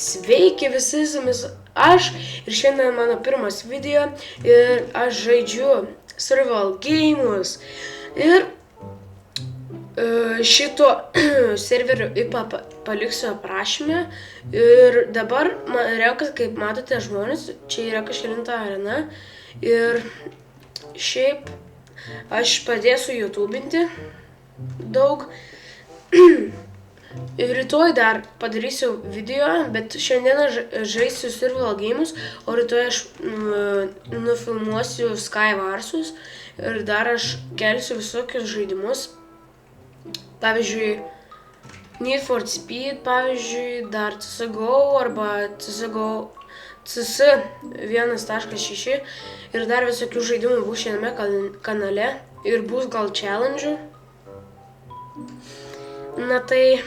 Sveiki visi, su jumis aš ir šiandien mano pirmas video ir aš žaidžiu survival games ir šito serverio IP paliksiu aprašyme ir dabar renkas, kaip matote, žmonės, čia yra kažkelinta arena ir šiaip aš padėsiu YouTubinti daug. Rytoj dar padarysiu video, bet šiandieną žaisiu survival games, o rytoj aš nufilmuosiu Skywarsus ir dar aš kelsiu visokius žaidimus. Pavyzdžiui, Need for Speed, pavyzdžiui, dar CSGO arba CSGO CS 1.6 ir dar visokių žaidimų bus šiame kanale ir bus gal challenge'ų. Na tai,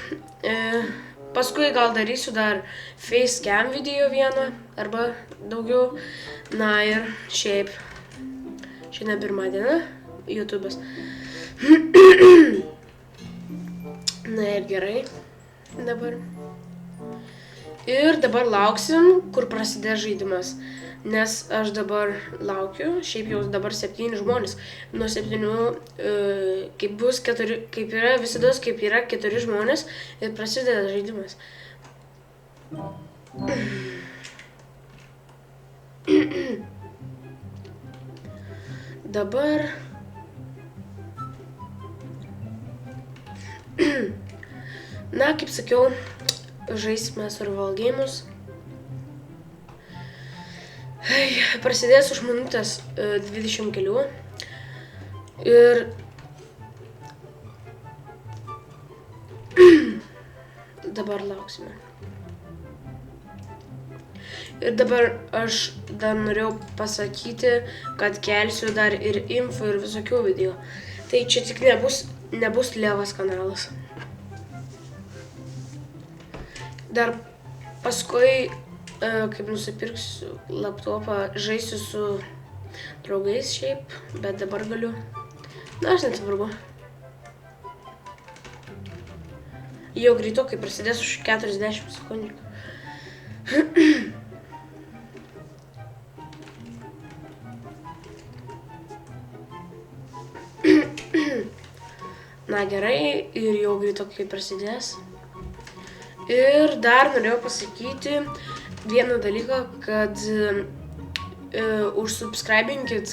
paskui gal darysiu dar facecam video vieną arba daugiau. Na ir šiaip, šiandien pirmą dieną YouTube'as. Na ir gerai dabar. Ir dabar lauksim, kur prasidės žaidimas. Nes aš dabar laukiu, šiaip jau dabar 7 žmonės. Nuo 7, kaip bus 4, kaip yra visados, kaip yra 4 žmonės ir prasideda žaidimas. Dabar. Na, kaip sakiau, žaisime survival games. Prasidės už minutės 20 kelių ir dabar lauksime. Ir dabar aš dar norėjau pasakyti, kad kelsiu dar ir info ir visokių video. Tai čia tik nebus levas kanalas. Dar paskui kaip nusipirksiu laptopą, žaisiu su draugais šiaip, bet dabar galiu. Na, aš nesvarbu. Jau greitokai prasidės už 40 sekundžių. Na gerai, ir jau greitokai prasidės. Ir dar norėjau pasakyti vieną dalyką, kad užsubscribinkit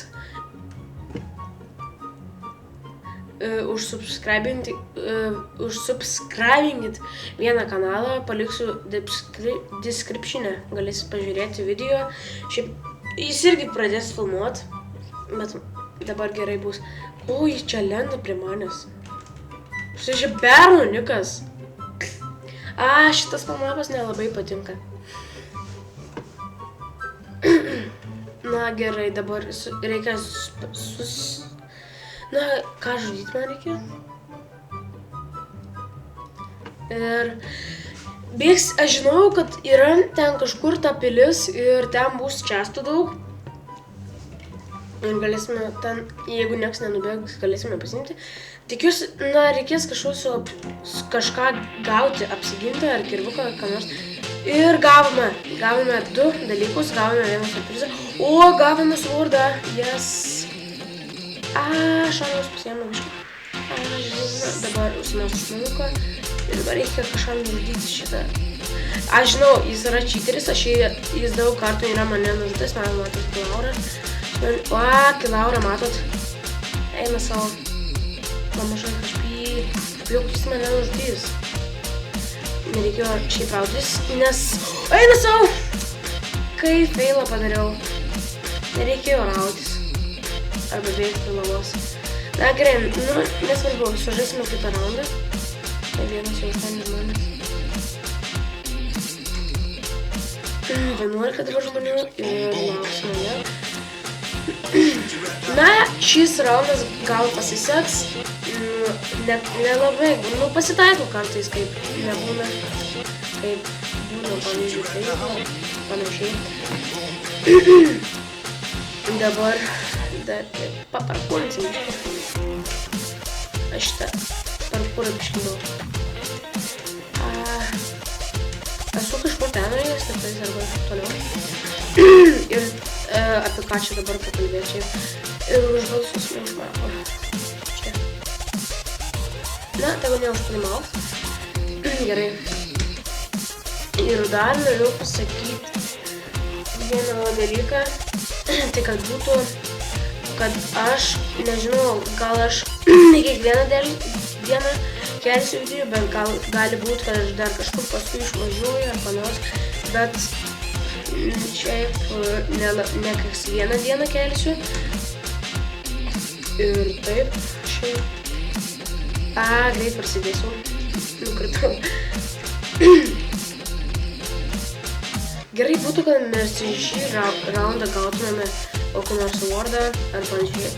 vieną kanalą, paliksiu description'e, galėsit pažiūrėti video. Šiaip jis irgi pradės filmuot, bet dabar gerai bus. O, jis čia lenda prie manęs. Štai čia berniukas. Šitas mapas nelabai patinka. Na gerai, dabar reikia Na, ką žudyti man reikia? Ir bėgs, aš žinau, kad yra ten kažkur ta pilis ir ten bus čestų daug. Ir galėsime ten, jeigu nieks nenubėgs, galėsime pasimti. Tikiuosi, na, reikės kažką gauti, apsiginti ar kirvuką, ką nors. Ir gavome 2 dalykus, gavome vieną surprizą. O, gavome svordą, yes. Šauniaus pasiėmė biškį. Dabar užsimės smuiką. Ir dabar reikia kažką nužudyti šitą. Aš žinau, jis yra cheateris, jis daug kartų yra mane nužudęs, man matot Kilaurą. Kilaurą matot. Eina savo. Pamažai kažkaip. Juk jis mane nužudys. Nereikėjo šiaip rautis, nes... Eina savo! Kai failą padariau. Nereikėjo rautis. Arba bėgti lavos. Na gerai, nu, nesvarbu, sužaisime kitą raundą. Tai vienas jau 8 žmonės. 11 dabar žmonių ir lauksime vėl. Na, šis raundas gal pasiseks. Nelabai, nu, pasitaiko kartais, kaip nebūna, kaip būna, pavyzdžiui, tai, panašiai. Dabar dar paparkuosim. Aš šitą parkurą biškinau. Esu kažkur ten nuėjęs, tai arba toliau. Ir apie ką čia dabar pakalbėčiau. Ir už balsus neužmako. Čia. Na, tegu neužpalimaus. Gerai. Ir dar noriu pasakyti vieną dalyką. Tai kad būtų, kad aš, nežinau, gal aš ne kiekvieną dieną kelsiu video, bet gali būti, kad aš dar kažkur paskui išvažiuoju ar panors, bet šiaip ne kiekvieną dieną kelsiu. Ir taip, šiaip. Greit prasidėsiu. Nukritau. Gerai būtų, kad mes šį raundą gautumėme kokį nors awardą ar panašiai.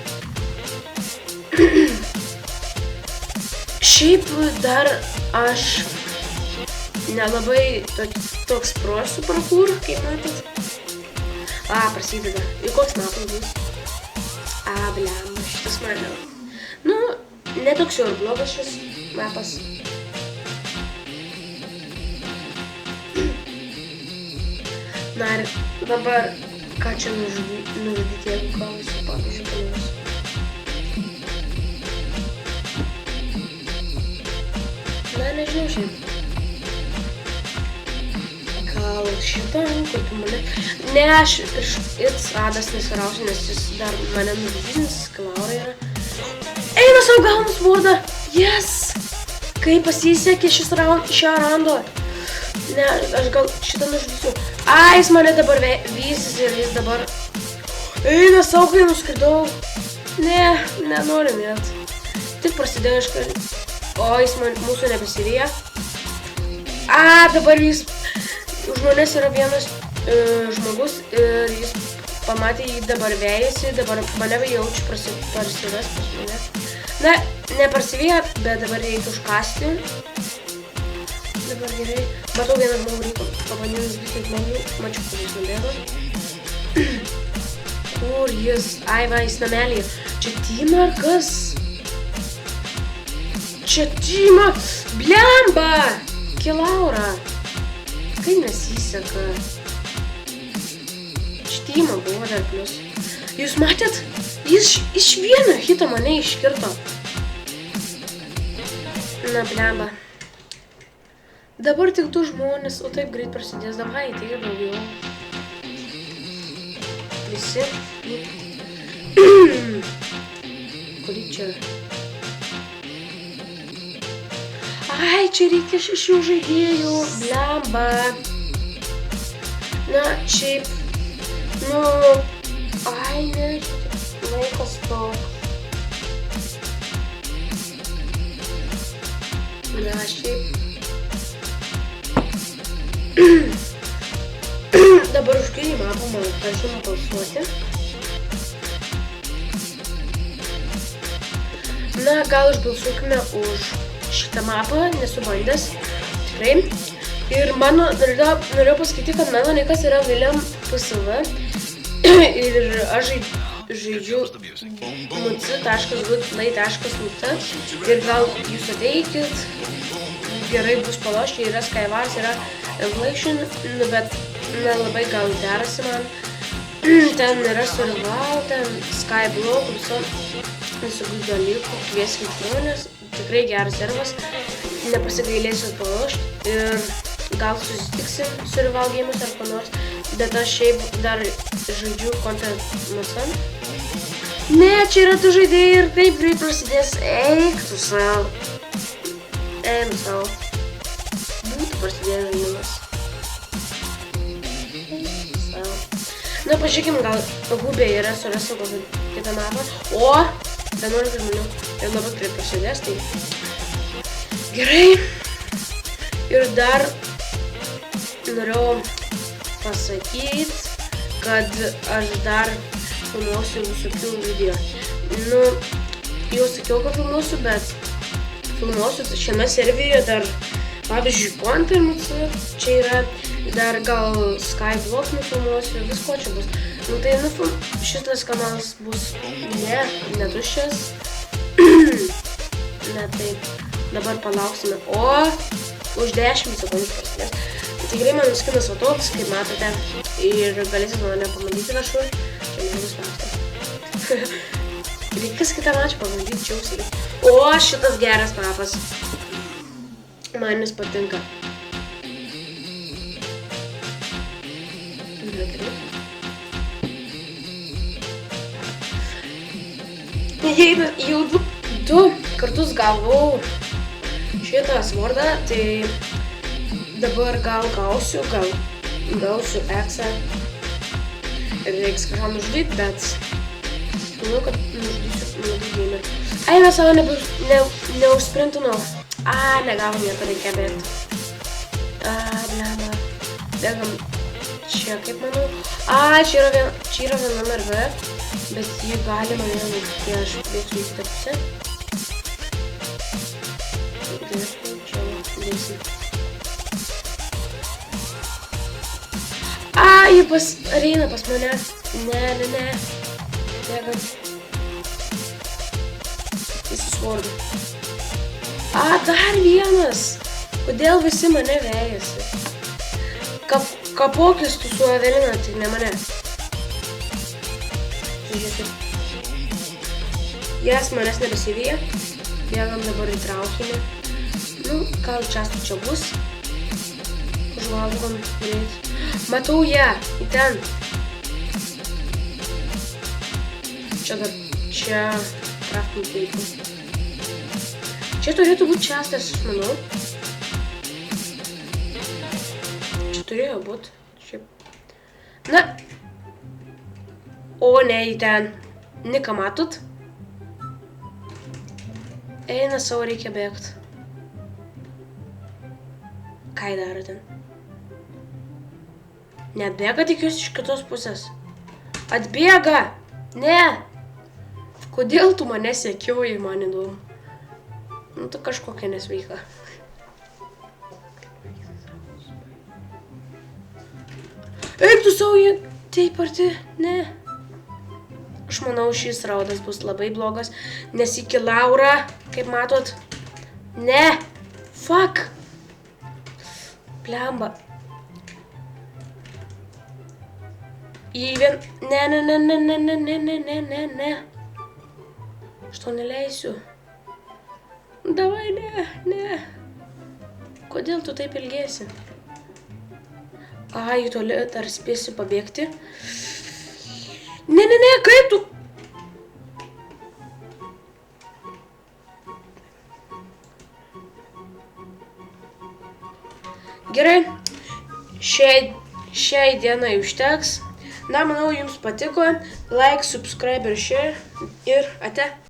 Šiaip dar aš nelabai toks pro su parkour, kaip matot. Prasideda. Ir koks matas bus? Bliam, šitas mane. Nu, netoks jau ir blogas šis mapas. Na ir dabar, ką čia nužudyti, jeigu klausiu, pavyzdžiui, keliaus. Na, nežinau šiaip. Gal šitą, kaip mane. Ne, aš iš Adas nesirausiu, nes jis dar mane nužudys, Laura yra. Eina savo gaunus vardą! Yes! Kaip pasisekė šią rando. Ne, aš gal šitą nužudysiu. Jis mane dabar vysis ir jis dabar... Eina savo, kai nuskridau. Ne, nenoriu net. Tik prasidėjo iškart. Jis mūsų nepasiryja. Dabar jis... Už manęs yra vienas žmogus ir jis pamatė jį dabar vėjasi, dabar mane jaučiu parsives pas mane. Na, neparsivyja, bet dabar reikia užkasti. Dabar gerai. Matau vieną žmogų reikia pabandyti visai žmonių. Mačiau, kur jis nubėgo. Kur jis? Va, jis namelėje. Čia Tima ar kas? Čia Tima! Blemba! Laura! Kaip nesiseka? Tima buvo dar plius. Jūs matėt? Jis iš vieno hito mane iškirto. Na, blemba. Dabar tik 2 žmonės, o taip greit prasidės. Davai, tai daugiau. Visi. Kurį čia? Čia reikia 6 žaidėjų. Blemba. Na, šiaip. Nu, ne. Laikas toks. Na, šiaip. Dabar už kurį mapą man prašymą balsuoti. Na, gal išbalsuokime už šitą mapą, nesu bandęs. Tikrai. Ir norėjau pasakyti, kad mano nikas yra William PSV. Ir aš žaidžiu muc.goodplay.lt. Ir gal jūs ateikit. Gerai bus palošti, yra Skywars, yra Evolution, bet nelabai gal derasi man. Ten yra Survival, ten Skyblock, visokių dalykų, kvieskit žmonės. Tikrai geras servas, nepasigailėsiu palošti. Ir gal susitiksim Survival games ar ko nors. Bet aš šiaip dar žaidžiu Content Masan. Ne, čia yra 2 žaidėjai ir taip greit prasidės. Eik tu savo. Eim savo. Būtų prasidėjęs žaidimas. Na, pažiūrėkim, gal Hubė yra surasim kokį kitą mapą. 11 žmonių. Ir labai greit prasidės, tai... Gerai. Ir dar norėjau pasakyti, kad aš dar filmuosiu visokių video. Nu, jau sakiau, kad filmuosiu, bet filmuosiu šiame serveryje dar, pavyzdžiui, Content, čia yra dar gal Skyblock nufilmuosiu, visko čia bus. Nu tai šitas kanalas bus ne tuščias. Ne taip, dabar palauksime. Už 10 sekundžių prasidės. Tikrai mano skinas va toks, kaip matote. Ir galėsit mane pamatyti kažkur. Čia nebus matote. Reikės kitą mačą pamatyti, čiausiai. O, šitas geras mapas. Man jis patinka. Jau du kartus gavau šitą svordą, tai dabar gal gausiu eksą. Ir reiks kažką nužudyti, bet manau, kad nužudysiu nužudymą. Ai, mes savo neužsprintinau. Negavom nieko, reikia bėgti. Blema. Bėgam čia, kaip manau. Čia yra viena merga, bet jį galima vieną, kai aš bėgsiu į kitą pusę. Čia dėsi. Jį eina pas mane. Ne. Bėgam. Jis suordu. Dar vienas. Kodėl visi mane vejasi? Kapoklis tu su Evelina, tai ne mane. Žiūrėkit. Jas manęs nebesivyja. Bėgam dabar į traukinį. Gal čia bus. Žvalgom greit. Matau ją. Į ten. Čia kraftinį teipų. Čia turėtų būti čestas, aš manau. Čia turėjo būti. Na. O, ne, į ten. Niką matot? Eina savo, reikia bėgti. Ką jį daro ten? Nebėga tik jūs iš kitos pusės. Atbėga! Ne! Kodėl tu mane sekioji, man įdomu? Tu kažkokia nesveika. Eik tu savo, jie taip arti, ne. Aš manau, šis raudas bus labai blogas, nes iki Laura, kaip matot, ne, fuck, plemba. Ne. Aš to neleisiu. Davai, ne. Kodėl tu taip ilgėsi? Jį toli dar spėsiu pabėgti. Ne, kaip tu? Gerai, šiai dienai užteks. Na, manau, jums patiko. Like, subscribe ir share. Ir ate.